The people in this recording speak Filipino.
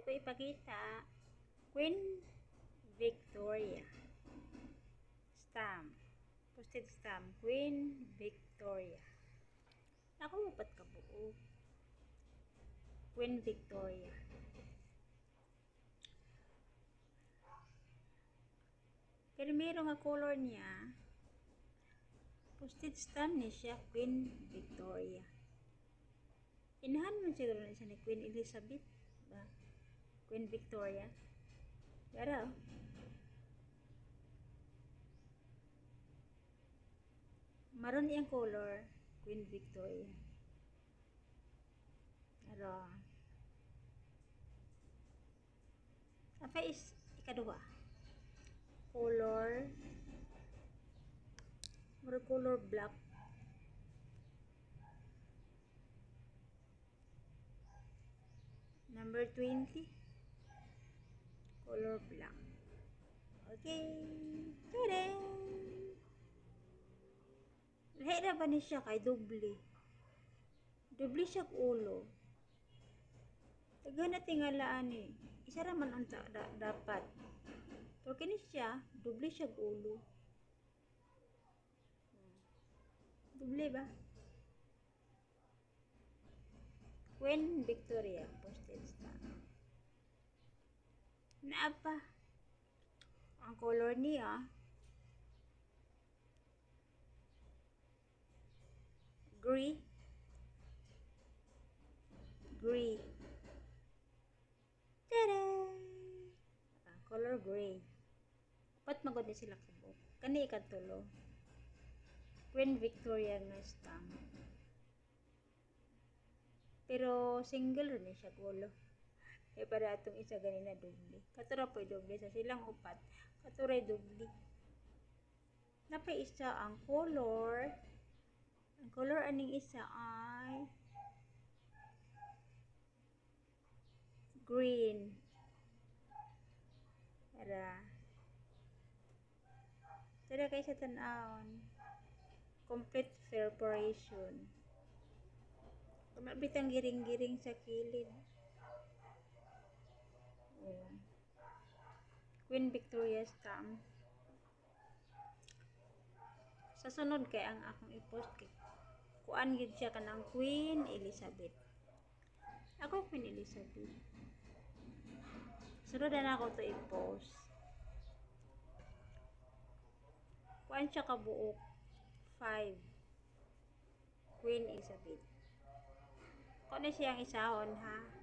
ko ipakita, Queen Victoria stamp, postage stamp, Queen Victoria. Ako mapat ka buo, Queen Victoria. Pero meron nga color niya, postage stamp niya siya, Queen Victoria. Inahan mo siguro na siya ni Queen Elizabeth ba? Queen Victoria. Pero maroon iyang color, Queen Victoria. Pero apa is ikaduha, color black. Number 20, color black. Okay, tada! Lahi na ba ni siya kay doble? Doble siya ulo. Tagana tingalaan eh. Isa raman ang dapat. Pero kini siya, doble siya ulo. Doble ba? Queen Victoria, postage stamp. Naapa? Ang color niya, gray. Tada! Color gray. Pat magod ni sila kabuk. Kani ikatulo, Queen Victoria nga stamp. Pero single rin siya gulo. Eh para atong isa ganina doble. Katura po doble sa silang upat. Katuray doble. Napay isa ang color. Ang color aning isa ay green. Tara kay sa tan-aon. Complete preparation. Kumabitang giring-giring sa kilid. Oh. Queen Victoria stamp. Sa sunod kay ang akong i-post kay kuan gid siya kanang Queen Elizabeth. Ako Queen Elizabeth. Sunod na ako to i-post. Kuan siya kabuok 5. Queen Elizabeth. Kung na siyang isahon ha.